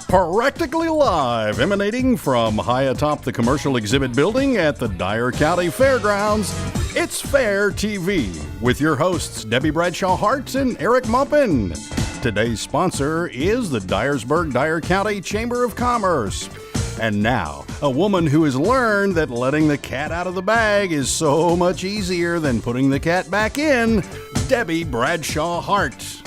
Practically live, emanating from high atop the commercial exhibit building at the Dyer County Fairgrounds, it's Fair TV with your hosts Debbie Bradshaw Hart and Eric Mumpin. Today's sponsor is the Dyer County Chamber of Commerce. And now, a woman who has learned that letting the cat out of the bag is so much easier than putting the cat back in, Debbie Bradshaw Hart.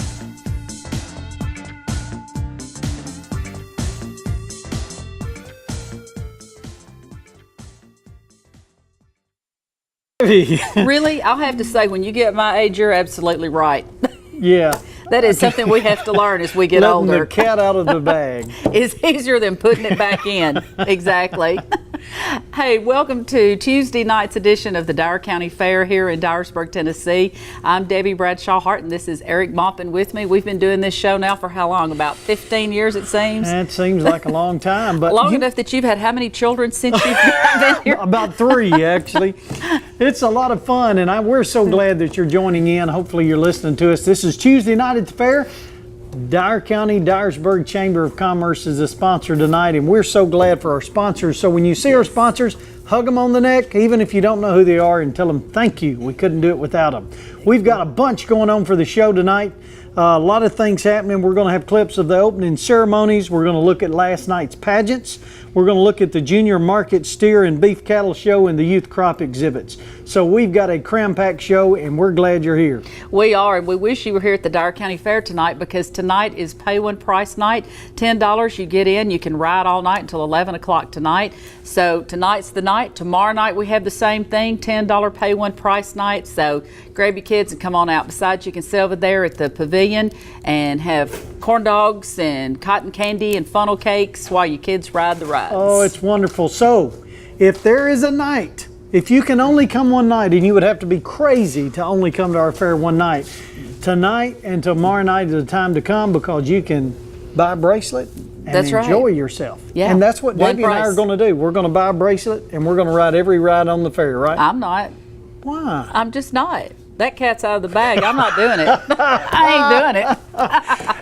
Really? I'll have to say, when you get my age, you're absolutely right. Yeah. That is something we have to learn as we get older. Letting the cat out of the bag is easier than putting it back in. Exactly. Hey, welcome to Tuesday night's edition of the Dyer County Fair here in Dyersburg, Tennessee. I'm Debbie Bradshaw Hart, and this is Eric Mumpin with me. We've been doing this show now for how long? About 15 years, it seems? That seems like a long time. But long enough that you've had how many children since you've been here? About 3, actually. It's a lot of fun, and we're so glad that you're joining in. Hopefully you're listening to us. This is Tuesday night at the fair. Dyer County Dyersburg Chamber of Commerce is a sponsor tonight, and we're so glad for our sponsors. So when you see our sponsors, hug them on the neck, even if you don't know who they are, and tell them thank you. We couldn't do it without them. We've got a bunch going on for the show tonight. A lot of things happening. We're going to have clips of the opening ceremonies. We're going to look at last night's pageants. We're going to look at the Junior Market Steer and Beef Cattle Show and the Youth Crop exhibits. So we've got a cram-packed show, and we're glad you're here. We are, and we wish you were here at the Dyer County Fair tonight, because tonight is pay one price night. $10, you get in. You can ride all night until 11 o'clock tonight. So tonight's the night. Tomorrow night we have the same thing, $10 pay one price night. So grab your kids and come on out. Besides, you can sit over there at the pavilion and have corn dogs and cotton candy and funnel cakes while your kids ride the rides. Oh, it's wonderful. So if there is a night, if you can only come one night, and you would have to be crazy to only come to our fair one night, tonight and tomorrow night is the time to come, because you can buy a bracelet and enjoy yourself. Yeah. And that's what Debbie and I are going to do. We're going to buy a bracelet, and we're going to ride every ride on the fair, right? I'm not. Why? I'm just not. That cat's out of the bag. I'm not doing it. I ain't doing it.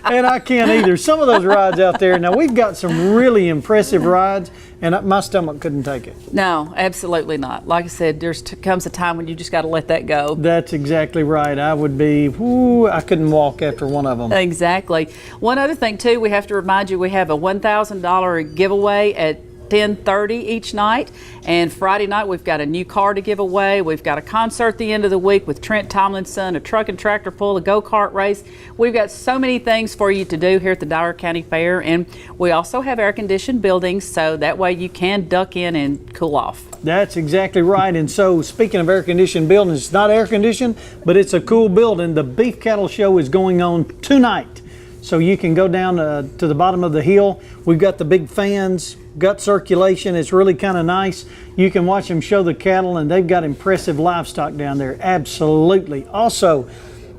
And I can't either. Some of those rides out there, now we've got some really impressive rides, and my stomach couldn't take it. No, absolutely not. Like I said, comes a time when you just got to let that go. That's exactly right. I would be, I couldn't walk after one of them. Exactly. One other thing too, we have to remind you, we have a $1,000 giveaway at 10:30 each night, and Friday night we've got a new car to give away. We've got a concert at the end of the week with Trent Tomlinson, a truck and tractor pull, a go-kart race. We've got so many things for you to do here at the Dyer County Fair, and we also have air-conditioned buildings, so that way you can duck in and cool off. That's exactly right. And so, speaking of air-conditioned buildings, it's not air-conditioned, but it's a cool building. The Beef Cattle Show is going on tonight, so you can go down to the bottom of the hill. We've got the big fans, got circulation. It's really kind of nice. You can watch them show the cattle, and they've got impressive livestock down there. Absolutely. Also,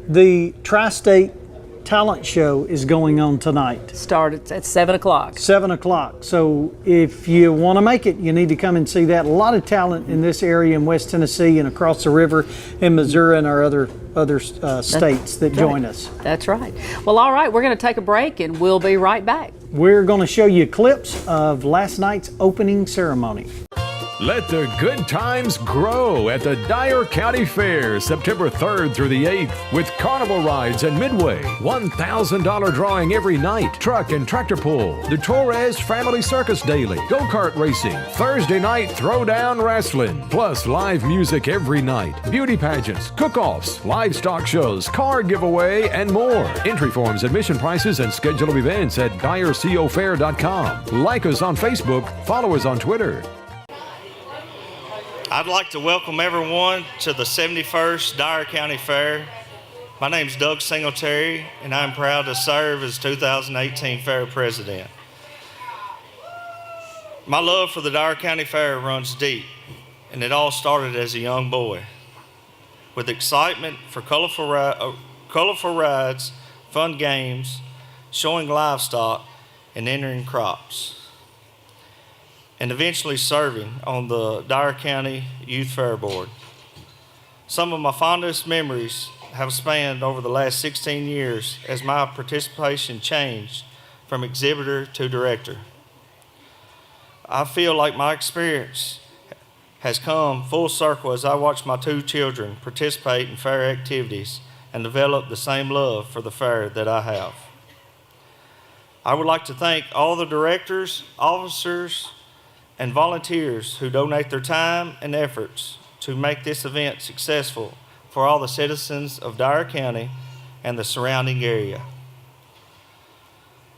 the Tri-State Talent Show is going on tonight. Started at 7 o'clock. 7 o'clock. So if you want to make it, you need to come and see that. A lot of talent in this area in West Tennessee and across the river in Missouri and our other states that join us. That's right. Well, all right, we're going to take a break, and we'll be right back. We're going to show you clips of last night's opening ceremony. Let the good times grow at the Dyer County Fair, September 3rd through the 8th, with carnival rides and midway, $1,000 drawing every night, truck and tractor pull, the Torres Family Circus Daily, go-kart racing, Thursday night Throwdown wrestling, plus live music every night, beauty pageants, cook-offs, livestock shows, car giveaway, and more. Entry forms, admission prices, and schedule of events at dyercofair.com. Like us on Facebook, follow us on Twitter. I'd like to welcome everyone to the 71st Dyer County Fair. My name is Doug Singletary, and I'm proud to serve as 2018 Fair President. My love for the Dyer County Fair runs deep, and it all started as a young boy, with excitement for colorful rides, fun games, showing livestock, and entering crops, and eventually serving on the Dyer County Youth Fair Board. Some of my fondest memories have spanned over the last 16 years as my participation changed from exhibitor to director. I feel like my experience has come full circle as I watch my two children participate in fair activities and develop the same love for the fair that I have. I would like to thank all the directors, officers, and volunteers who donate their time and efforts to make this event successful for all the citizens of Dyer County and the surrounding area.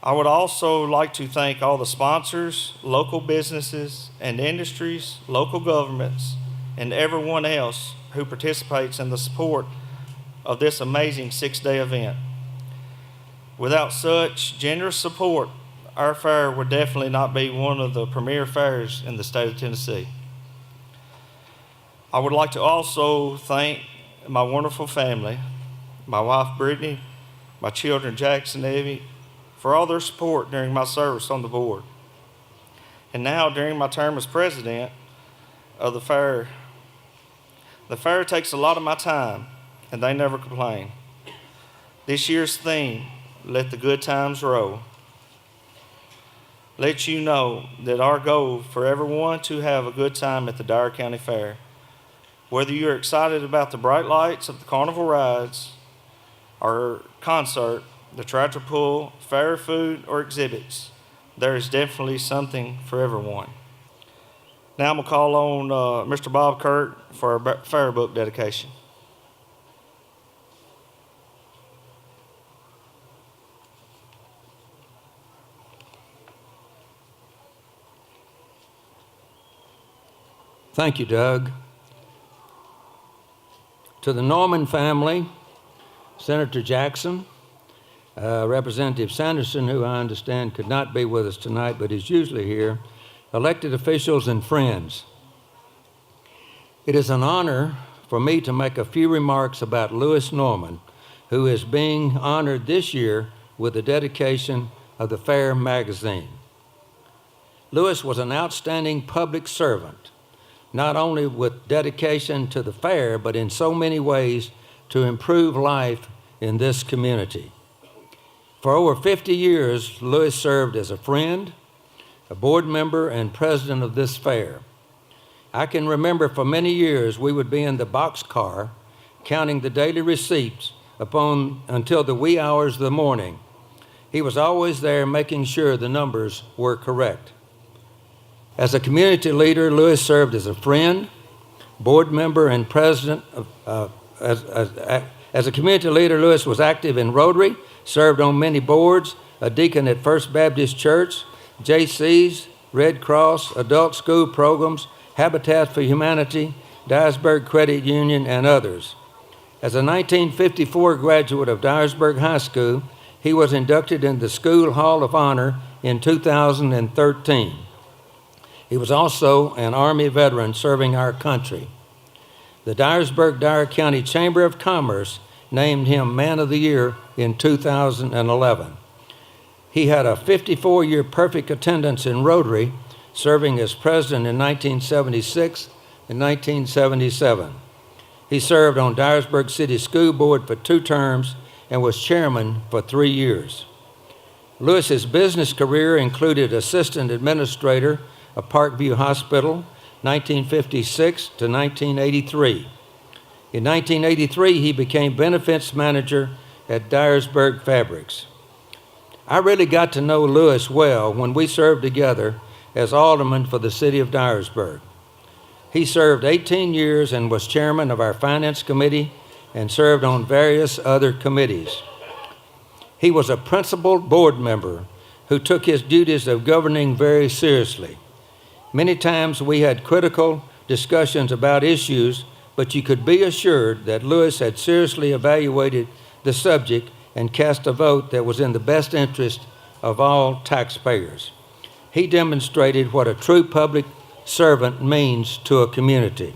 I would also like to thank all the sponsors, local businesses and industries, local governments, and everyone else who participates in the support of this amazing 6-day event. Without such generous support, our fair would definitely not be one of the premier fairs in the state of Tennessee. I would like to also thank my wonderful family, my wife Brittany, my children Jackson and Evie, for all their support during my service on the board. And now during my term as president of the fair takes a lot of my time, and they never complain. This year's theme, Let the Good Times Roll, lets you know that our goal for everyone to have a good time at the Dyer County Fair. Whether you're excited about the bright lights of the carnival rides, or concert, the tractor pull, fair food, or exhibits, there is definitely something for everyone. Now I'm going to call on Mr. Bob Kurt for our Fireboat Dedication. Thank you, Doug. To the Norman family, Senator Jackson, Representative Sanderson, who I understand could not be with us tonight but is usually here, elected officials and friends. It is an honor for me to make a few remarks about Lewis Norman, who is being honored this year with the dedication of the Fair magazine. Lewis was an outstanding public servant, not only with dedication to the fair, but in so many ways to improve life in this community. For over 50 years, Lewis served as a friend, a board member, and president of this fair. I can remember for many years we would be in the boxcar counting the daily receipts until the wee hours of the morning. He was always there making sure the numbers were correct. As a community leader, Lewis served as a friend, board member, and president. As a community leader, Lewis was active in Rotary, served on many boards, a deacon at First Baptist Church, JC's, Red Cross, adult school programs, Habitat for Humanity, Dyersburg Credit Union, and others. As a 1954 graduate of Dyersburg High School, he was inducted into the School Hall of Honor in 2013. He was also an Army veteran serving our country. The Dyer County Chamber of Commerce named him Man of the Year in 2011. He had a 54-year perfect attendance in Rotary, serving as president in 1976 and 1977. He served on Dyersburg City School Board for 2 terms and was chairman for 3 years. Lewis's business career included assistant administrator of Parkview Hospital, 1956 to 1983. In 1983, he became benefits manager at Dyersburg Fabrics. I really got to know Lewis well when we served together as alderman for the city of Dyersburg. He served 18 years and was chairman of our finance committee and served on various other committees. He was a principal board member who took his duties of governing very seriously. Many times we had critical discussions about issues, but you could be assured that Lewis had seriously evaluated the subject and cast a vote that was in the best interest of all taxpayers. He demonstrated what a true public servant means to a community.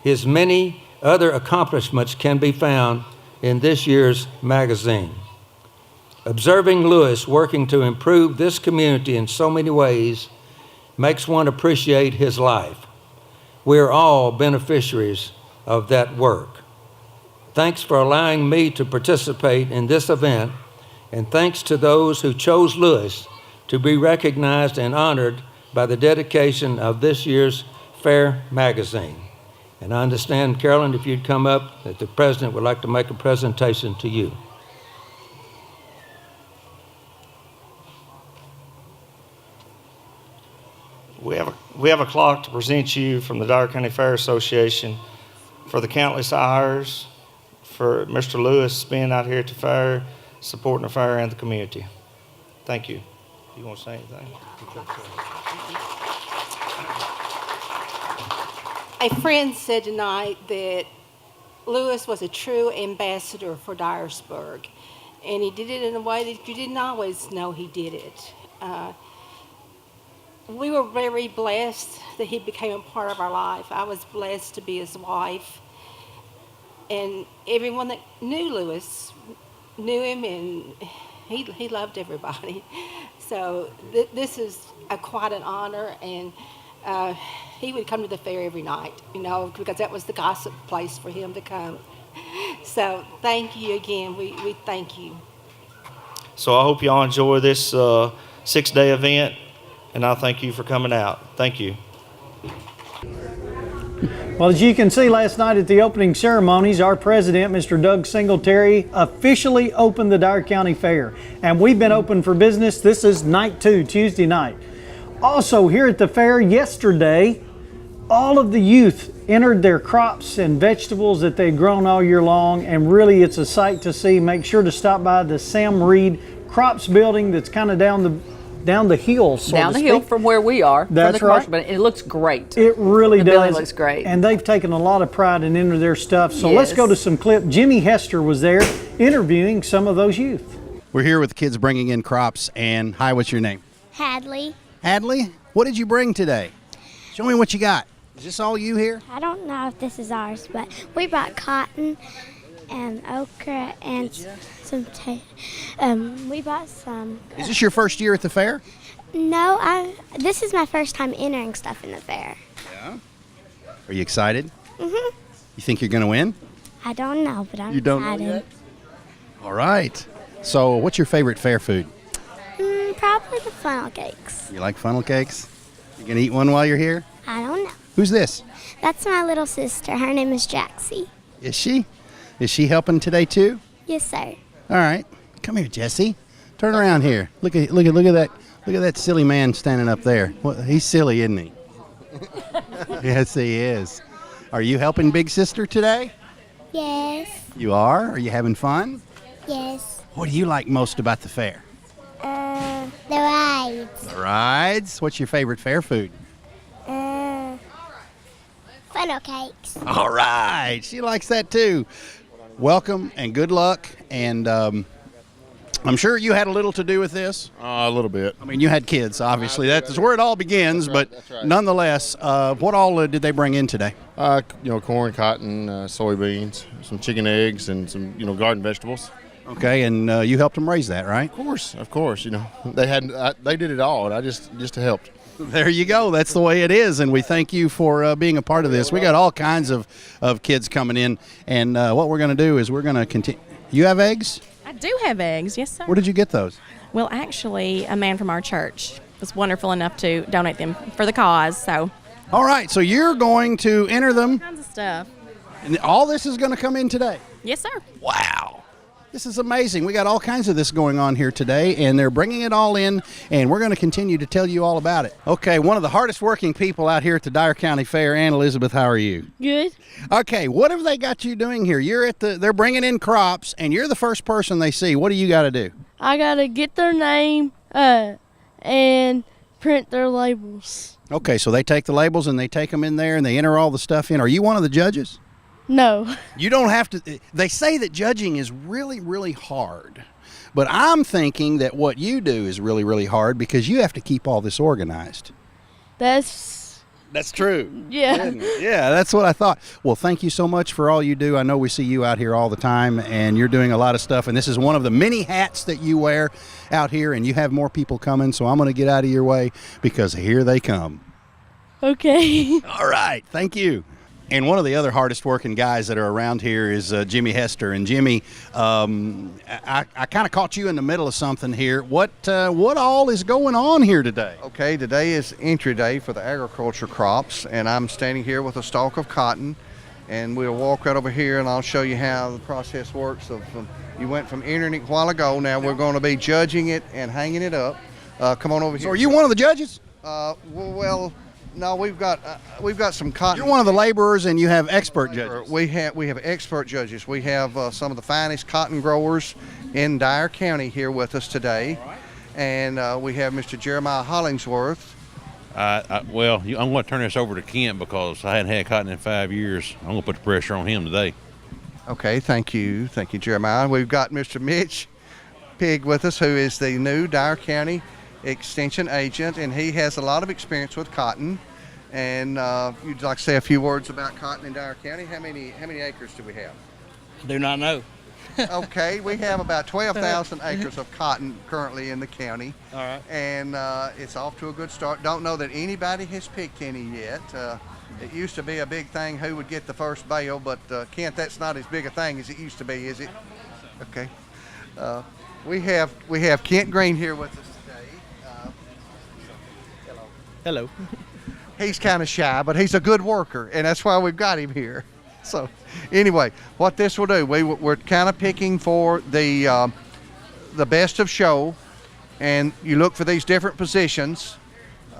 His many other accomplishments can be found in this year's magazine. Observing Lewis working to improve this community in so many ways makes one appreciate his life. We're all beneficiaries of that work. Thanks for allowing me to participate in this event, and thanks to those who chose Lewis to be recognized and honored by the dedication of this year's Fair magazine. And I understand, Carolyn, if you'd come up, that the president would like to make a presentation to you. We have a clock to present you from the Dyer County Fair Association for the countless hours for Mr. Lewis spent out here at the fair, supporting the fair and the community. Thank you. You want to say anything? A friend said tonight that Lewis was a true ambassador for Dyersburg, and he did it in a way that you didn't always know he did it. We were very blessed that he became a part of our life. I was blessed to be his wife, and everyone that knew Lewis knew him, and he loved everybody. So this is quite an honor, and he would come to the fair every night, because that was the gossip place for him to come. So thank you again. We thank you. So I hope you all enjoy this 6-day event, and I thank you for coming out. Thank you. Well, as you can see, last night at the opening ceremonies, our president, Mr. Doug Singletary, officially opened the Dyer County Fair. And we've been open for business. This is night 2, Tuesday night. Also, here at the fair yesterday, all of the youth entered their crops and vegetables that they'd grown all year long, and really it's a sight to see. Make sure to stop by the Sam Reed Crops building that's kind of down the hill, down the hill from where we are. That's from the commercial, right. But it looks great. It really the does. The building looks great. And they've taken a lot of pride in into their stuff. So yes. Let's go to some clip. Jimmy Hester was there interviewing some of those youth. We're here with kids bringing in crops. And hi, what's your name? Hadley. Hadley, what did you bring today? Show me what you got. Is this all you here? I don't know if this is ours, but we brought cotton and okra and some we bought some. Is this your first year at the fair? No, this is my first time entering stuff in the fair. Yeah. Are you excited? Mhm. You think you're going to win? I don't know, but I'm You don't excited. know yet? All right. So what's your favorite fair food? Probably the funnel cakes. You like funnel cakes? You going to eat one while you're here? I don't know. Who's this? That's my little sister. Her name is Jaxie. Is she? Is she helping today too? Yes, sir. All right. Come here, Jesse. Turn around here. Look at that. Look at that silly man standing up there. Well, he's silly, isn't he? Yes, he is. Are you helping Big Sister today? Yes. You are? Are you having fun? Yes. What do you like most about the fair? The rides. The rides. What's your favorite fair food? Funnel cakes. All right. She likes that too. Welcome and good luck. And I'm sure you had a little to do with this. A little bit. I mean, you had kids, obviously. That's where it all begins. That's right, but that's right. nonetheless, what all did they bring in today? Corn, cotton, soybeans, some chicken eggs, and some garden vegetables. Okay, and you helped them raise that, right? Of course. They did it all, and I just helped. There you go. That's the way it is, and we thank you for being a part of this. We got all kinds of kids coming in, and what we're going to do is we're going to continue. You have eggs? I do have eggs, yes, sir. Where did you get those? Well, actually, a man from our church was wonderful enough to donate them for the cause, so. All right, so you're going to enter them. All kinds of stuff. And all this is going to come in today? Yes, sir. Wow. This is amazing. We got all kinds of this going on here today, and they're bringing it all in, and we're going to continue to tell you all about it. Okay, one of the hardest working people out here at the Dyer County Fair, Ann Elizabeth, how are you? Good. Okay, what have they got you doing here? They're bringing in crops, and you're the first person they see. What do you got to do? I got to get their name and print their labels. Okay, so they take the labels, and they take them in there, and they enter all the stuff in. Are you one of the judges? No. You don't have to. They say that judging is really, really hard. But I'm thinking that what you do is really, really hard because you have to keep all this organized. That's true. Yeah. Yeah, that's what I thought. Well, thank you so much for all you do. I know we see you out here all the time, and you're doing a lot of stuff. And this is one of the many hats that you wear out here, and you have more people coming. So I'm going to get out of your way because here they come. Okay. All right. Thank you. And one of the other hardest working guys that are around here is Jimmy Hester. And Jimmy, I kind of caught you in the middle of something here. What all is going on here today? Okay, today is entry day for the agriculture crops, and I'm standing here with a stalk of cotton, and we'll walk right over here and I'll show you how the process works. You went from entering it a while ago. Now we're going to be judging it and hanging it up. Come on over here. So are you one of the judges? Well, no, we've got some cotton. You're one of the laborers, and you have expert judges. We have expert judges. We have some of the finest cotton growers in Dyer County here with us today, and we have Mr. Jeremiah Hollingsworth. Well, I'm going to turn this over to Kent because I hadn't had cotton in 5 years. I'm going to put the pressure on him today. Okay, thank you, Jeremiah. We've got Mr. Mitch Pigg with us, who is the new Dyer County Extension agent, and he has a lot of experience with cotton. And you'd like to say a few words about cotton in Dyer County? How many acres do we have? I do not know. Okay, we have about 12,000 acres of cotton currently in the county. All right. And it's off to a good start. Don't know that anybody has picked any yet. It used to be a big thing who would get the first bale, but Kent, that's not as big a thing as it used to be, is it? Okay. We have Kent Green here with us today. Hello. He's kind of shy, but he's a good worker, and that's why we've got him here. So anyway, what this will do, we're kind of picking for the best of show, and you look for these different positions.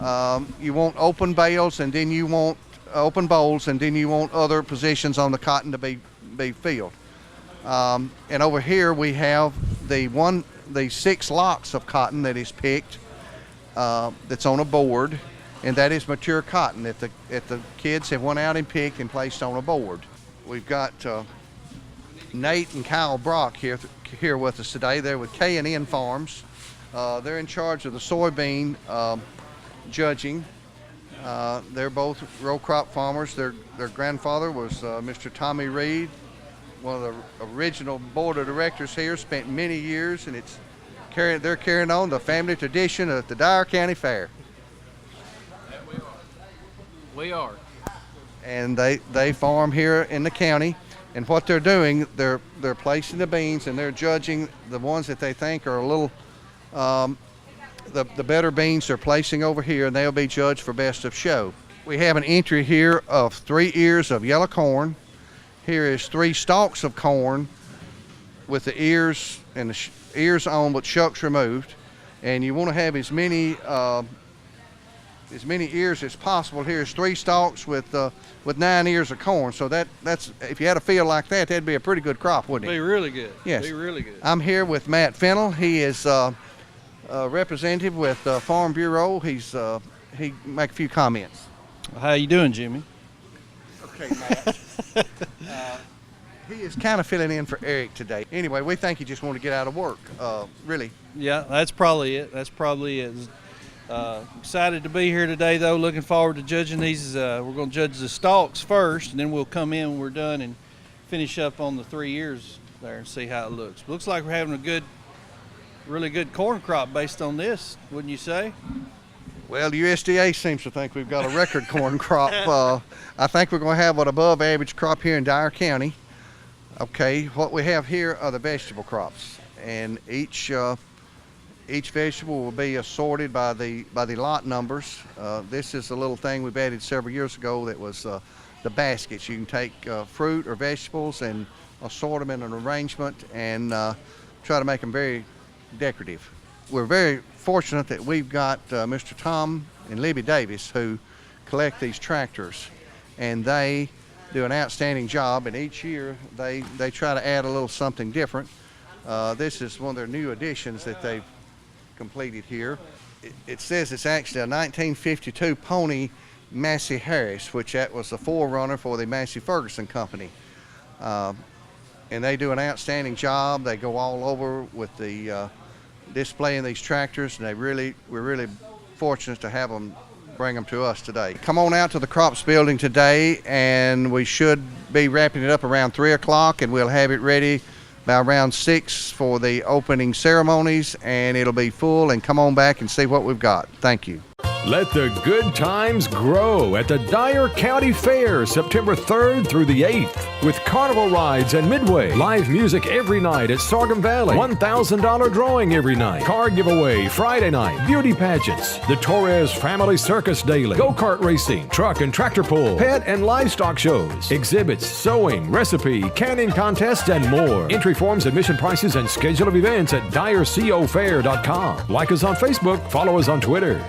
You want open bales, and then you want open bowls, and then you want other positions on the cotton to be filled. And over here we have the 6 locks of cotton that is picked, that's on a board, and that is mature cotton that the kids have went out and picked and placed on a board. We've got Nate and Kyle Brock here with us today. They're with K&N Farms. They're in charge of the soybean judging. They're both row crop farmers. Their grandfather was Mr. Tommy Reed, one of the original board of directors here, spent many years, and they're carrying on the family tradition at the Dyer County Fair. We are. And they farm here in the county, and what they're doing, they're placing the beans and they're judging the ones that they think are a little the better beans they're placing over here, and they'll be judged for best of show. We have an entry here of 3 ears of yellow corn. Here is 3 stalks of corn with the ears and the ears on but shucks removed, and you want to have as many ears as possible. Here's 3 stalks with 9 ears of corn. So that's if you had a field like that, that'd be a pretty good crop, wouldn't it? Be really good. Yes. Be really good. I'm here with Matt Fennell. He is a representative with Farm Bureau. He make a few comments. How you doing, Jimmy? Okay, Matt. He is kind of filling in for Eric today. Anyway, we think he just wanted to get out of work. Really. Yeah, that's probably it. Excited to be here today, though. Looking forward to judging these. We're going to judge the stalks first, and then we'll come in when we're done and finish up on the 3 ears there and see how it looks. Looks like we're having a really good corn crop based on this, wouldn't you say? Well, the USDA seems to think we've got a record corn crop. I think we're going to have an above average crop here in Dyer County. Okay, what we have here are the vegetable crops, and each vegetable will be assorted by the lot numbers. This is a little thing we've added several years ago that was the baskets. You can take fruit or vegetables and assort them in an arrangement and try to make them very decorative. We're very fortunate that we've got Mr. Tom and Libby Davis who collect these tractors, and they do an outstanding job, and each year they try to add a little something different. This is one of their new additions that they've completed here. It says it's actually a 1952 pony Massey Harris, which that was the forerunner for the Massey Ferguson Company. And they do an outstanding job. They go all over with the displaying these tractors, and we're really fortunate to have them bring them to us today. Come on out to the crops building today, and we should be wrapping it up around 3 o'clock, and we'll have it ready by around 6 for the opening ceremonies, and it'll be full. And come on back and see what we've got. Thank you. Let the good times grow at the Dyer County Fair, September 3rd through the 8th, with carnival rides and midway, live music every night at Sorghum Valley, $1,000 drawing every night, car giveaway Friday night, beauty pageants, the Torres Family Circus daily, go-kart racing, truck and tractor pull, pet and livestock shows, exhibits, sewing, recipe, canning contests, and more. Entry forms, admission prices, and schedule of events at dyercofair.com. Like us on Facebook, follow us on Twitter.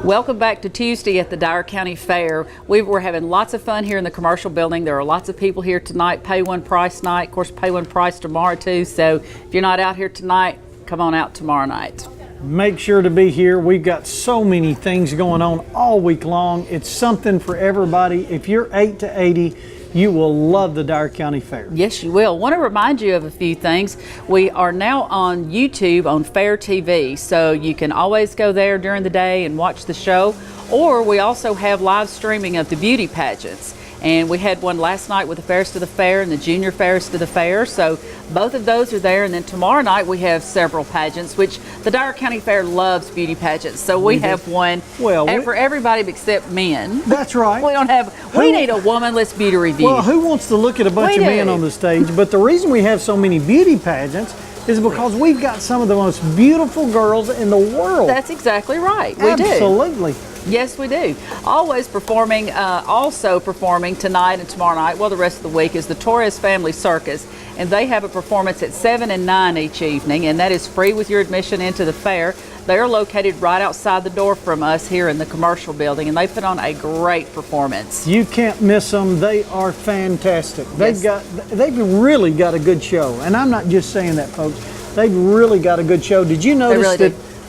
Welcome back to Tuesday at the Dyer County Fair. We're having lots of fun here in the commercial building. There are lots of people here tonight. Pay one price night. Of course, pay one price tomorrow too. So if you're not out here tonight, come on out tomorrow night. Make sure to be here. We've got so many things going on all week long. It's something for everybody. If you're 8 to 80, you will love the Dyer County Fair. Yes, you will. Want to remind you of a few things. We are now on YouTube on Fair TV, so you can always go there during the day and watch the show. Or we also have live streaming of the beauty pageants. And we had one last night with the Fairest of the Fair and the Junior Fairest of the Fair. So both of those are there. And then tomorrow night we have several pageants, which the Dyer County Fair loves beauty pageants. So we have one for everybody except men. That's right. We don't have, we need a womanless beauty review. Well, who wants to look at a bunch of men on the stage? But the reason we have so many beauty pageants is because we've got some of the most beautiful girls in the world. That's exactly right. We do. Absolutely. Yes, we do. Always performing, also performing tonight and tomorrow night, well, the rest of the week, is the Torres Family Circus. And they have a performance at 7 and 9 each evening, and that is free with your admission into the fair. They are located right outside the door from us here in the commercial building, and they put on a great performance. You can't miss them. They are fantastic. They've really got a good show. And I'm not just saying that, folks. They've really got a good show. Did you notice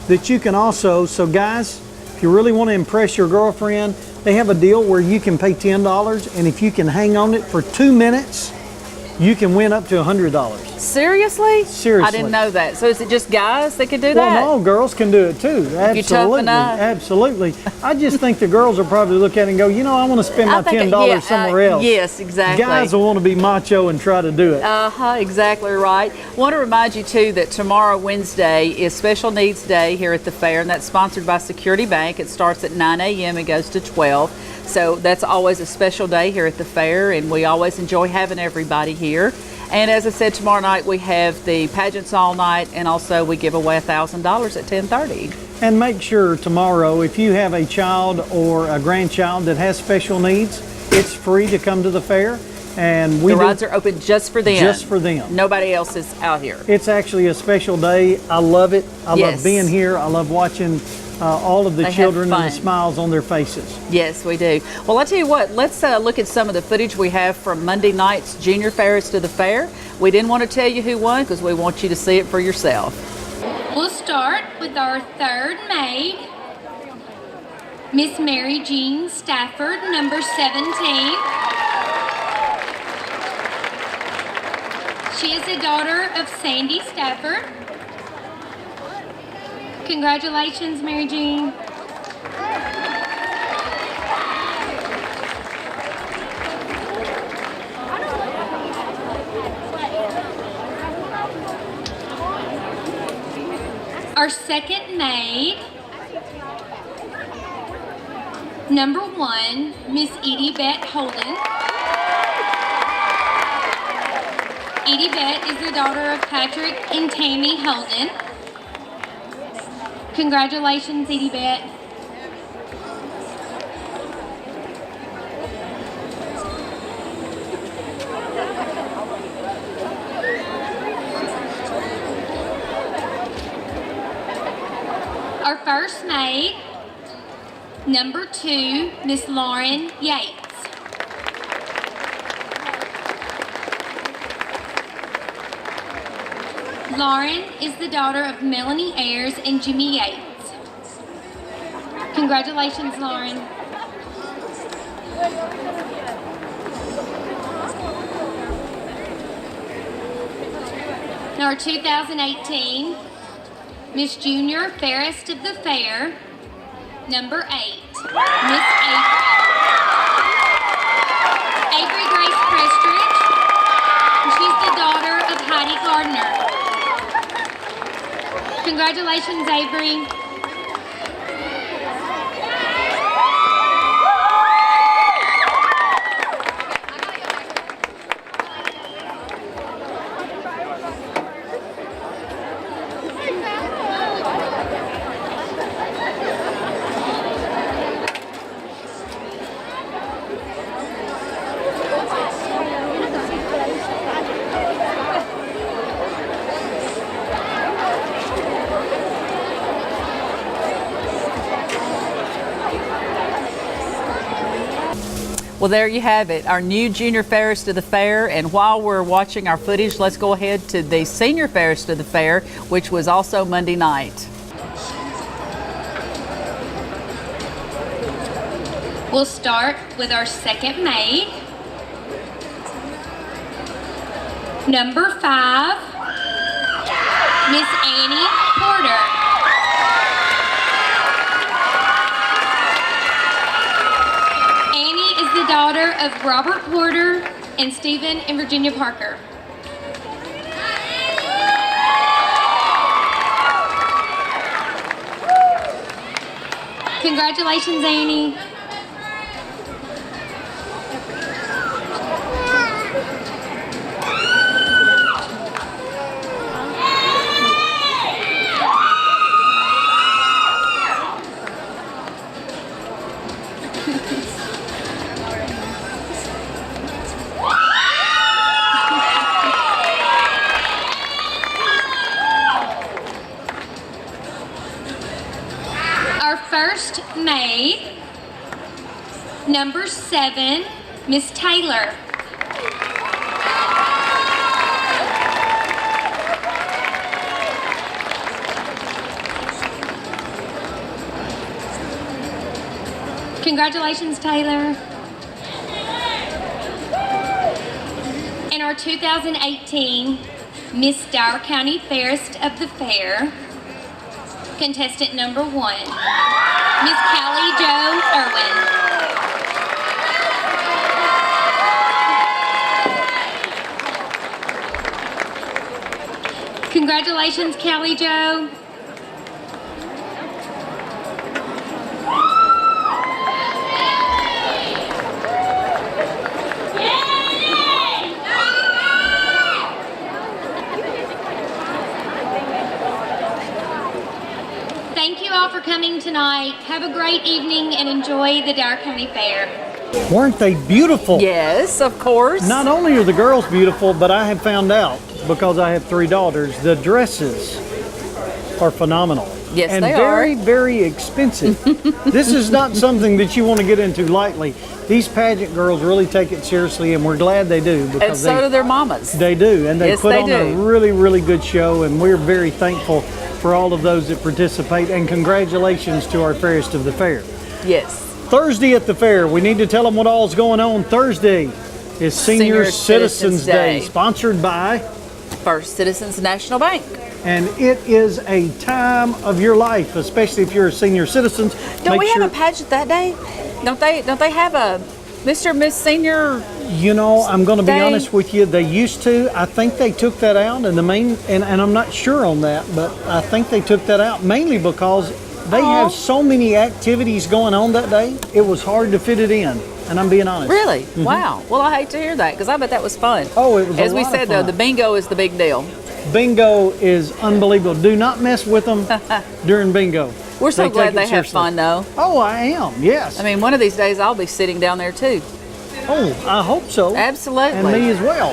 that you can also, so guys, if you really want to impress your girlfriend, they have a deal where you can pay $10, and if you can hang on it for 2 minutes, you can win up to $100. Seriously? Seriously. I didn't know that. So is it just guys that can do that? Well, no, girls can do it too. Absolutely. You toughen up? Absolutely. I just think the girls will probably look at it and go, you know, I want to spend my $10 somewhere else. Yes, exactly. Guys will want to be macho and try to do it. Exactly right. Want to remind you too that tomorrow, Wednesday, is Special Needs Day here at the fair, and that's sponsored by Security Bank. It starts at 9 a.m. and goes to 12. So that's always a special day here at the fair, and we always enjoy having everybody here. And as I said, tomorrow night we have the pageants all night, and also we give away $1,000 at 10:30. And make sure tomorrow, if you have a child or a grandchild that has special needs, it's free to come to the fair. And the rides are open just for them. Just for them. Nobody else is out here. It's actually a special day. I love it. I love being here. I love watching all of the children and the smiles on their faces. Yes, we do. Well, I'll tell you what, let's look at some of the footage we have from Monday night's Junior Fairest of the Fair. We didn't want to tell you who won because we want you to see it for yourself. We'll start with our third maid, Miss Mary Jean Stafford, number 17. She is the daughter of Sandy Stafford. Congratulations, Mary Jean. Our second maid, number 1, Miss Edie Bette Holden. Edie Bette is the daughter of Patrick and Tammy Holden. Congratulations, Edie Bette. Our first maid, number 2, Miss Lauren Yates. Lauren is the daughter of Melanie Ayers and Jimmy Yates. Congratulations, Lauren. Now our 2018 Miss Junior Fairest of the Fair, number 8, Miss Avery. Avery Grace Prestridge, and she's the daughter of Heidi Gardner. Congratulations, Avery. Well, there you have it, our new Junior Fairest of the Fair. And while we're watching our footage, let's go ahead to the Senior Fairest of the Fair, which was also Monday night. We'll start with our second maid. Number 5, Miss Annie Porter. Annie is the daughter of Robert Porter and Stephen and Virginia Parker. Congratulations, Annie. Our first maid, number 7, Miss Taylor. Congratulations, Taylor. And our 2018 Miss Dyer County Fairest of the Fair, contestant number 1, Miss Callie Jo Irwin. Congratulations, Callie Jo. Thank you all for coming tonight. Have a great evening and enjoy the Dyer County Fair. Weren't they beautiful? Yes, of course. Not only are the girls beautiful, but I have found out, because I have 3 daughters, the dresses are phenomenal. Yes, and they very, are. very expensive. This is not something that you want to get into lightly. These pageant girls really take it seriously, and we're glad they do. Because And so do their mamas. They do, and they Yes, put they on a do. really, really good show, and we're very thankful for all of those that participate, and congratulations to our Fairest of the Fair. Yes. Thursday at the fair, we need to tell them what all's going on. Thursday is Senior Citizens Day, sponsored by First Citizens National Bank. And it is a time of your life, especially if you're a senior citizen. Don't we have a pageant that day? Don't they have a Mr. and Miss Senior? You know, I'm going to be Day? honest with you. They used to. I think they took that out, and and I'm not sure on that, but I think they took that out mainly because they have so many activities going on that day. It was hard to fit it in, and I'm being honest. Really? Mhm. Wow. Well, I hate to hear that because I bet that was fun. Oh, it was a As we lot of said, though, fun. the bingo is the big deal. Bingo is unbelievable. Do not mess with them during bingo. We're so They glad take it they have seriously. fun, though. Oh, I am. Yes. I mean, one of these days I'll be sitting down there too. Oh, I hope so. Absolutely. And me as well.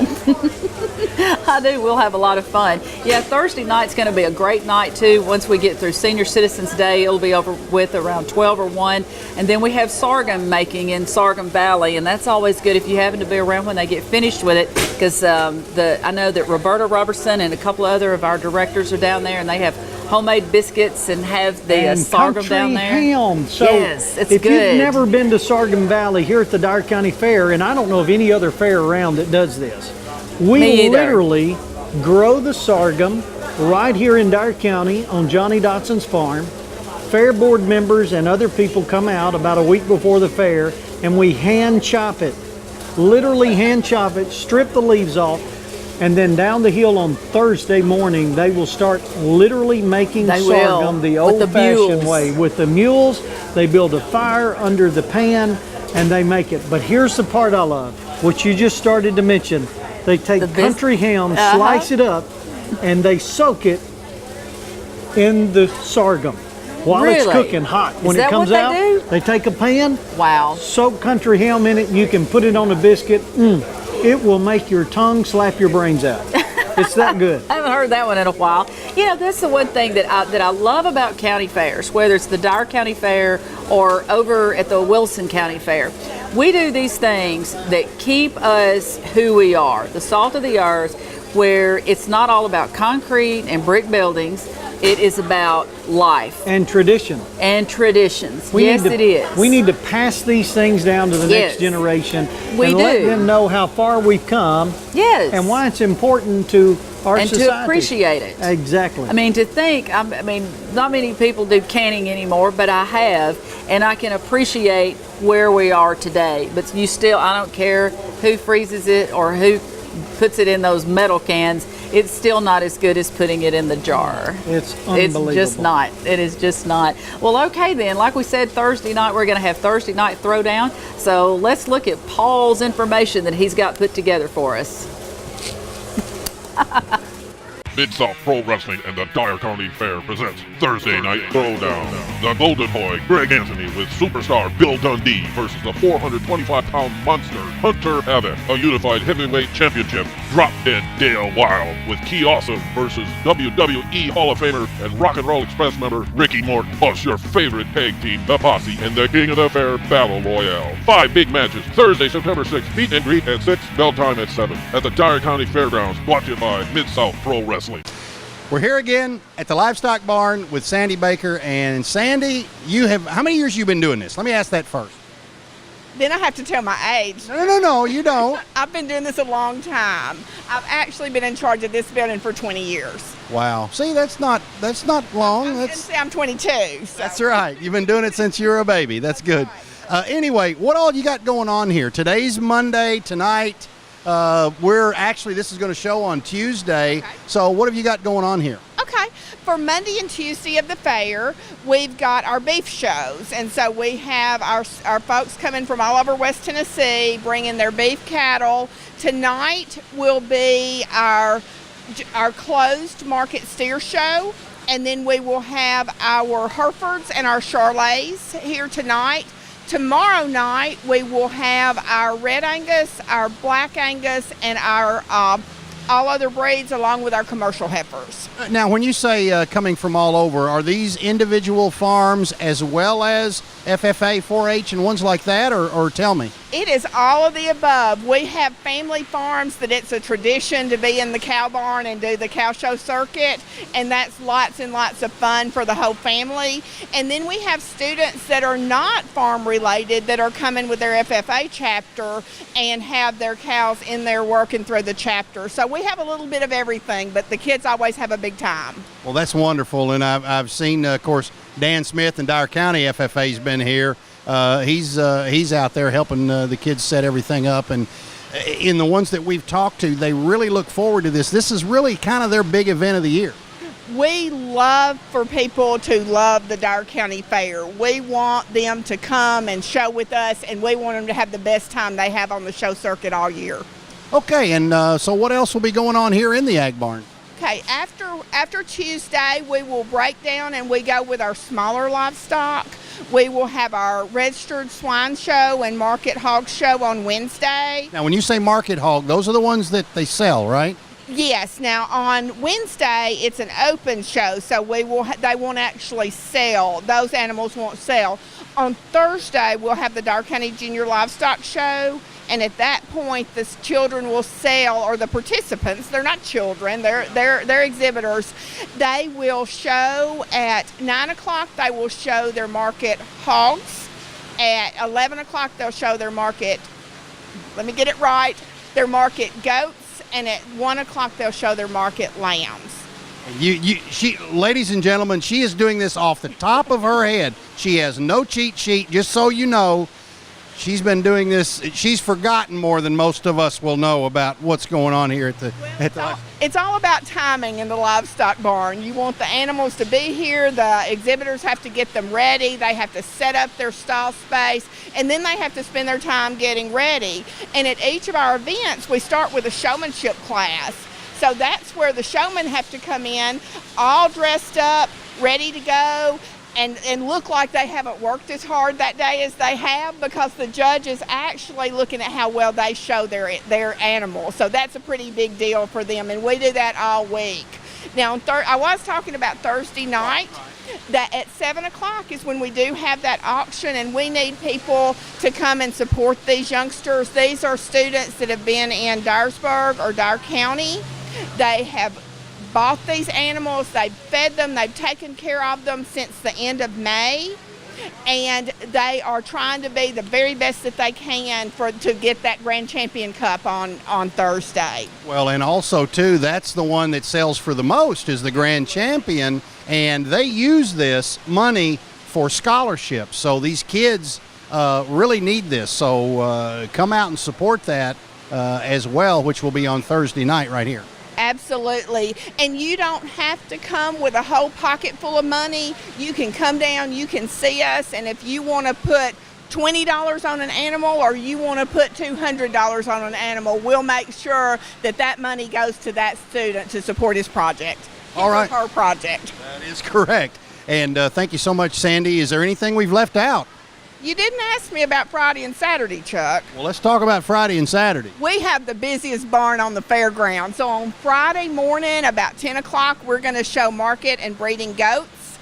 I do. We'll have a lot of fun. Yeah, Thursday night's going to be a great night too. Once we get through Senior Citizens Day, it'll be over with around 12 or 1. And then we have sorghum making in Sorghum Valley, and that's always good if you happen to be around when they get finished with it, because I know that Roberta Robertson and a couple of other of our directors are down there, and they have homemade biscuits and have the And sorghum country down there. ham. So yes, it's if good. you've never been to Sorghum Valley here at the Dyer County Fair, and I don't know of any other fair around that does this, we Me either. literally grow the sorghum right here in Dyer County on Johnny Dotson's farm. Fair board members and other people come out about a week before the fair, and we hand chop it. Literally hand chop it, strip the leaves off, and then down the hill on Thursday morning, they will start literally making They sorghum will, the with the old-fashioned mules. way. With the mules, they build a fire under the pan, and they make it. But here's the part I love, what you just started to mention. They take country ham, slice it up, and they soak it in the sorghum while it's Really? cooking hot. When Is it that comes what they out, do? they take a pan, Wow. soak country ham in it, and you can put it on a biscuit. It will make your tongue slap your brains out. It's that good. I haven't heard that one in a while. You know, that's the one thing that I love about county fairs, whether it's the Dyer County Fair or over at the Wilson County Fair. We do these things that keep us who we are, the salt of the earth, where it's not all about concrete and brick buildings. It is about life. And tradition. And traditions. It is. We need to pass these things down to the next generation and let them know how far we've come. Yes. And why it's important to our society. And to appreciate it. Exactly. I mean, to think, I mean, not many people do canning anymore, but I have, and I can appreciate where we are today. But you still, I don't care who freezes it or who puts it in those metal cans, it's still not as good as putting it in the jar. It's unbelievable. It's just not. It is just not. Well, okay then, like we said, Thursday night, we're going to have Thursday night Throwdown. So let's look at Paul's information that he's got put together for us. Mid-South Pro Wrestling and the Dyer County Fair presents Thursday Night Throwdown. The Golden Boy, Greg Anthony, with superstar Bill Dundee versus the 425-pound monster, Hunter Abbott. A unified heavyweight championship, Drop Dead Dale Wild, with Key Awesome versus WWE Hall of Famer and Rock and Roll Express member Ricky Morton. Plus your favorite tag team, The Posse, and the King of the Fair Battle Royale. 5 big matches, Thursday, September 6th, meet and greet at 6, bell time at 7, at the Dyer County Fairgrounds, brought to you by Mid-South Pro Wrestling. We're here again at the Livestock Barn with Sandy Baker. And Sandy, how many years you been doing this? Let me ask that first. Then I have to tell my age. No, you don't. I've been doing this a long time. I've actually been in charge of this building for 20 years. Wow. See, that's not long. I'm 22. So. That's right. You've been doing it since you were a baby. That's good. Anyway, what all you got going on here? Today's Monday, tonight. This is going to show on Tuesday. Okay. So what have you got going on here? Okay. For Monday and Tuesday of the fair, we've got our beef shows. And so we have our folks coming from all over West Tennessee, bringing their beef cattle. Tonight will be our closed market steer show. And then we will have our Herefords and our Charolais here tonight. Tomorrow night, we will have our Red Angus, our Black Angus, and our all other breeds, along with our commercial heifers. Now, when you say coming from all over, are these individual farms as well as FFA, 4-H, and ones like that, or tell me? It is all of the above. We have family farms that it's a tradition to be in the cow barn and do the cow show circuit, and that's lots and lots of fun for the whole family. And then we have students that are not farm related that are coming with their FFA chapter and have their cows in there working through the chapter. So we have a little bit of everything, but the kids always have a big time. Well, that's wonderful, and I've seen, of course, Dan Smith and Dyer County FFA's been here. He's out there helping the kids set everything up, and in the ones that we've talked to, they really look forward to this. This is really kind of their big event of the year. We love for people to love the Dyer County Fair. We want them to come and show with us, and we want them to have the best time they have on the show circuit all year. Okay, and so what else will be going on here in the Ag Barn? Okay, after Tuesday, we will break down and we go with our smaller livestock. We will have our registered swine show and market hog show on Wednesday. Now, when you say market hog, those are the ones that they sell, right? Yes. Now, on Wednesday, it's an open show, so they won't actually sell. Those animals won't sell. On Thursday, we'll have the Dyer County Junior Livestock Show. And at that point, the children will sell, or the participants, they're not children, they're exhibitors. They will show at 9 o'clock, they will show their market hogs. At 11 o'clock, they'll show their market, let me get it right, their market goats. And at 1 o'clock, they'll show their market lambs. Ladies and gentlemen, she is doing this off the top of her head. She has no cheat sheet, just so you know. She's been doing this. She's forgotten more than most of us will know about what's going on here at the. It's all about timing in the livestock barn. You want the animals to be here. The exhibitors have to get them ready. They have to set up their stall space, and then they have to spend their time getting ready. And at each of our events, we start with a showmanship class. So that's where the showmen have to come in, all dressed up, ready to go. and look like they haven't worked as hard that day as they have, because the judge is actually looking at how well they show their animal. So that's a pretty big deal for them, and we do that all week. Now, I was talking about Thursday night. That at 7 o'clock is when we do have that auction, and we need people to come and support these youngsters. These are students that have been in Dyersburg or Dyer County. They have bought these animals, they've fed them, they've taken care of them since the end of May, and they are trying to be the very best that they can to get that Grand Champion Cup on Thursday. Well, and also, too, that's the one that sells for the most is the Grand Champion, and they use this money for scholarships. So these kids really need this. So come out and support that as well, which will be on Thursday night right here. Absolutely. And you don't have to come with a whole pocket full of money. You can come down, you can see us, and if you want to put $20 on an animal or you want to put $200 on an animal, we'll make sure that that money goes to that student to support his project. All right. Her project. That is correct. And thank you so much, Sandy. Is there anything we've left out? You didn't ask me about Friday and Saturday, Chuck. Well, let's talk about Friday and Saturday. We have the busiest barn on the fairground. So on Friday morning, about 10 o'clock, we're going to show market and breeding goats.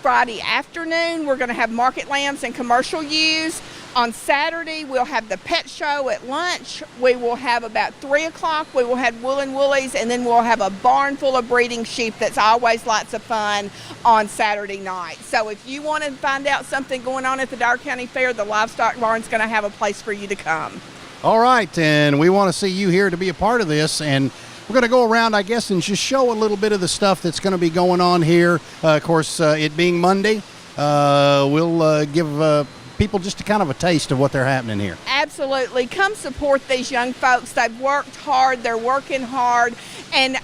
Friday afternoon, we're going to have market lambs and commercial ewes. On Saturday, we'll have the pet show at lunch. We will have about 3 o'clock, we will have wool and woolies, and then we'll have a barn full of breeding sheep that's always lots of fun on Saturday night. So if you want to find out something going on at the Dyer County Fair, the livestock barn's going to have a place for you to come. All right, and we want to see you here to be a part of this, and we're going to go around, I guess, and just show a little bit of the stuff that's going to be going on here. Of course, it being Monday, we'll give people just a kind of a taste of what they're happening here. Absolutely. Come support these young folks. They've worked hard. They're working hard, and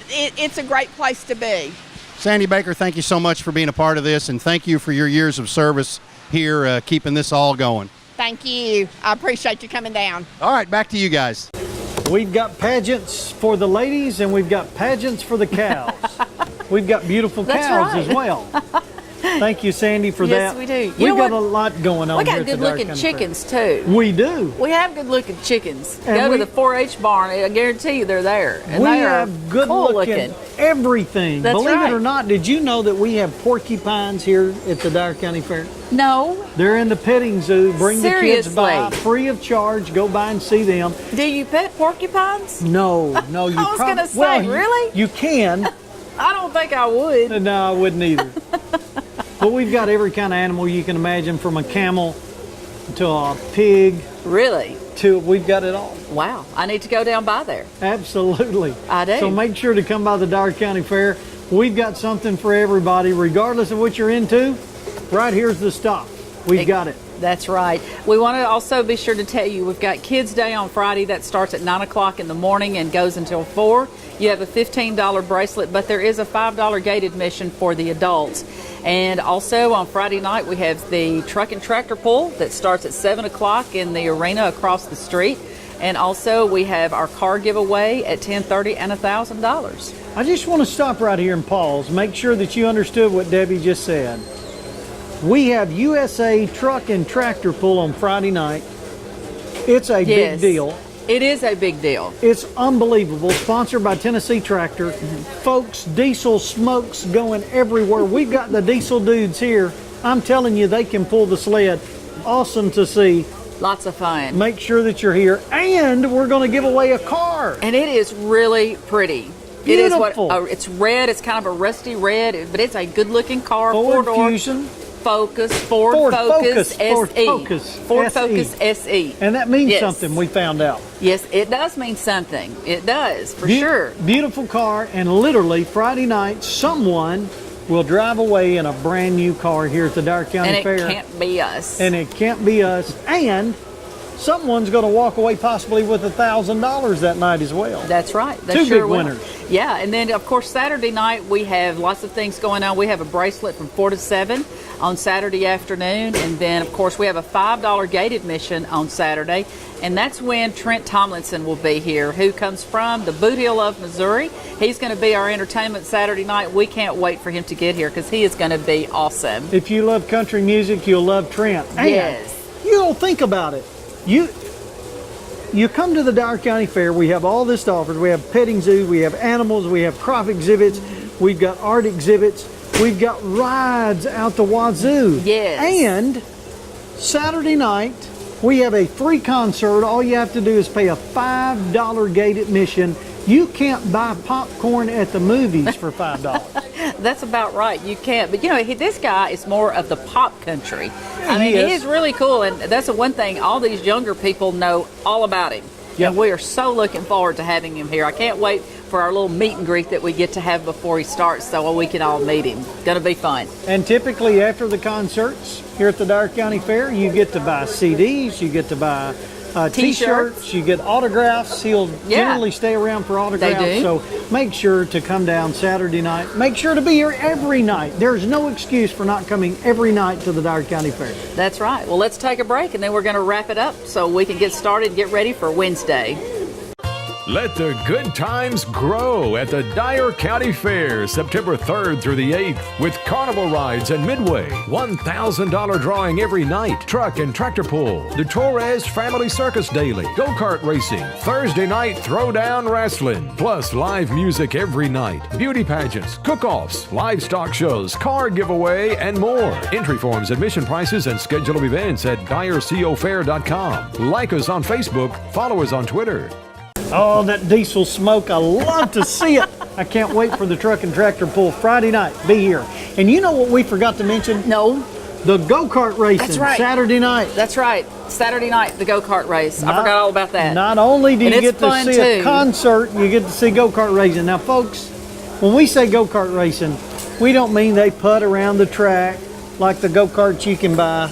it's a great place to be. Sandy Baker, thank you so much for being a part of this, and thank you for your years of service here, keeping this all going. Thank you. I appreciate you coming down. All right, back to you guys. We've got pageants for the ladies, and we've got pageants for the cows. We've got beautiful cows as well. Thank you, Sandy, for yes, that. We do. We've got a lot going on. We got here good looking chickens too. We do. We have good looking chickens. And Go to the 4-H barn. I guarantee you they're there. And we they have good looking everything. That's Believe right. it or not, did you know that we have porcupines here at the Dyer County Fair? No. They're in the petting zoo. Bring Seriously? the kids by free of charge. Go by and see them. Do you pet porcupines? No, you I was going to say, really? You can. I don't think I would. No, I wouldn't either. But we've got every kind of animal you can imagine, from a camel to a pig. Really? We've got it all. Wow. I need to go down by there. Absolutely. I do. So make sure to come by the Dyer County Fair. We've got something for everybody, regardless of what you're into. Right here's the stop. We've got it. That's right. We want to also be sure to tell you we've got Kids Day on Friday that starts at 9 o'clock in the morning and goes until 4. You have a $15 bracelet, but there is a $5 gate admission for the adults. And also on Friday night we have the truck and tractor pull that starts at 7 o'clock in the arena across the street. And also we have our car giveaway at 10:30 and $1,000. I just want to stop right here and pause. Make sure that you understood what Debbie just said. We have USA Truck and Tractor Pull on Friday night. It's a big deal. It is a big deal. It's unbelievable. Sponsored by Tennessee Tractor. Folks, diesel smokes going everywhere. We've got the diesel dudes here. I'm telling you, they can pull the sled. Awesome to see. Lots of fun. Make sure that you're here. And we're going to give away a car. And it is really pretty. Beautiful. It is it's red. It's kind of a rusty red, but it's a good-looking car. Ford four-door. Fusion. Ford Focus SE. Ford Focus SE. And that means something, we found out. Yes, it does mean something. It does, for sure. Beautiful car, and literally Friday night, someone will drive away in a brand new car here at the Dyer County Fair. And it can't be us. And it can't be us. And someone's going to walk away possibly with $1,000 that night as well. That's right. They Two sure big will. winners. Yeah, and then of course Saturday night we have lots of things going on. We have a bracelet from 4 to 7 on Saturday afternoon. And then, of course, we have a $5 gate admission on Saturday. And that's when Trent Tomlinson will be here, who comes from the Boot Heel of Missouri. He's going to be our entertainment Saturday night. We can't wait for him to get here because he is going to be awesome. If you love country music, you'll love Trent. And yes. You don't think about it. You come to the Dyer County Fair, we have all this to offer. We have petting zoo, we have animals, we have crop exhibits, we've got art exhibits, we've got rides out the wazoo. Yes. And Saturday night, we have a free concert. All you have to do is pay a $5 gate admission. You can't buy popcorn at the movies for $5. That's about right. You can't. But, this guy is more of the pop country. I mean, he is really cool. And that's the one thing all these younger people know all about him. Yep. And we are so looking forward to having him here. I can't wait for our little meet and greet that we get to have before he starts so we can all meet him. Going to be fun. And typically after the concerts here at the Dyer County Fair, you get to buy CDs, you get to buy T-shirts, you get autographs. He'll generally stay around for autographs. They do. So make sure to come down Saturday night. Make sure to be here every night. There's no excuse for not coming every night to the Dyer County Fair. That's right. Well, let's take a break and then we're going to wrap it up so we can get started and get ready for Wednesday. Let the good times grow at the Dyer County Fair, September 3rd through the 8th, with carnival rides and midway, $1,000 drawing every night, truck and tractor pull, the Torres Family Circus Daily, go-kart racing, Thursday night throwdown wrestling, plus live music every night, beauty pageants, cook-offs, livestock shows, car giveaway, and more. Entry forms, admission prices, and schedule of events at dyercofair.com. Like us on Facebook, follow us on Twitter. Oh, that diesel smoke, I love to see it. I can't wait for the truck and tractor pull Friday night. Be here. And you know what we forgot to mention? No. The go-kart racing. That's right. Saturday night. That's right. Saturday night, the go-kart race. I forgot all about that. Not only do you get to see a too. concert, you get to see go-kart racing. Now, folks, when we say go-kart racing, we don't mean they putt around the track like the go-karts you can buy.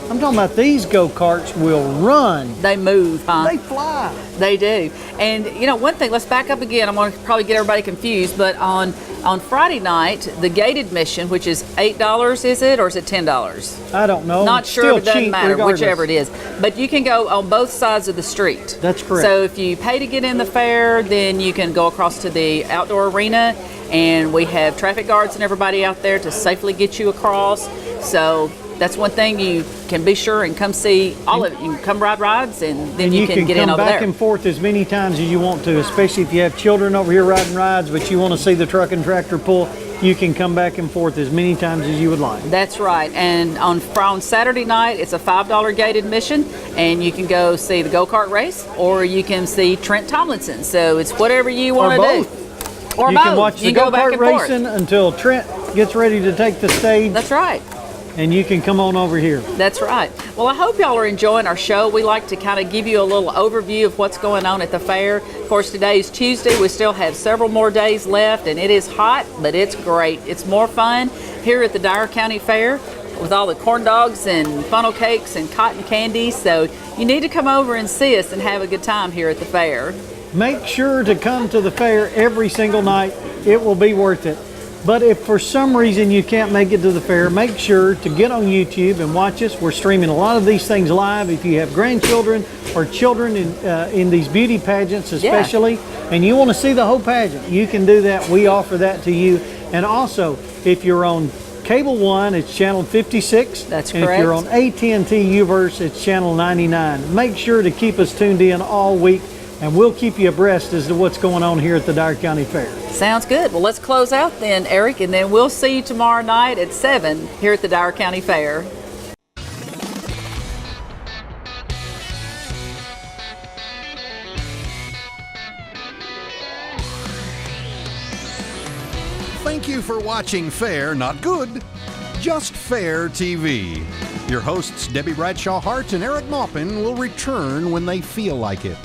I'm talking about these go-karts will run. They move, huh? They fly. They do. And, one thing, let's back up again. I'm going to probably get everybody confused, but on Friday night, the gate admission, which is $8, is it, or is it $10? I don't know. Not sure, Still but it doesn't cheap matter, regardless. whichever it is. But you can go on both sides of the street. That's correct. So if you pay to get in the fair, then you can go across to the outdoor arena, and we have traffic guards and everybody out there to safely get you across. So that's one thing you can be sure and come see all of it. You can come ride rides and then you can get in over there. You can come back and forth as many times as you want to, especially if you have children over here riding rides, but you want to see the truck and tractor pull, you can come back and forth as many times as you would like. That's right. And on Saturday night, it's a $5 gate admission, and you can go see the go-kart race, or you can see Trent Tomlinson. So it's whatever you want to do. Or you both. can watch the go-kart racing until Trent gets ready to take the stage. That's right. And you can come on over here. That's right. Well, I hope y'all are enjoying our show. We like to kind of give you a little overview of what's going on at the fair. Of course, today's Tuesday. We still have several more days left, and it is hot, but it's great. It's more fun here at the Dyer County Fair with all the corn dogs and funnel cakes and cotton candy. So you need to come over and see us and have a good time here at the fair. Make sure to come to the fair every single night. It will be worth it. But if for some reason you can't make it to the fair, make sure to get on YouTube and watch us. We're streaming a lot of these things live. If you have grandchildren or children in these beauty pageants especially, and you want to see the whole pageant, you can do that. We offer that to you. And also, if you're on Cable 1, it's channel 56. That's and correct. If you're on AT&T Uverse, it's channel 99. Make sure to keep us tuned in all week, and we'll keep you abreast as to what's going on here at the Dyer County Fair. Sounds good. Well, let's close out then, Eric, and then we'll see you tomorrow night at 7 here at the Dyer County Fair. Thank you for watching Fair, Not Good, Just Fair TV. Your hosts, Debbie Bradshaw Hart and Eric Maupin, will return when they feel like it.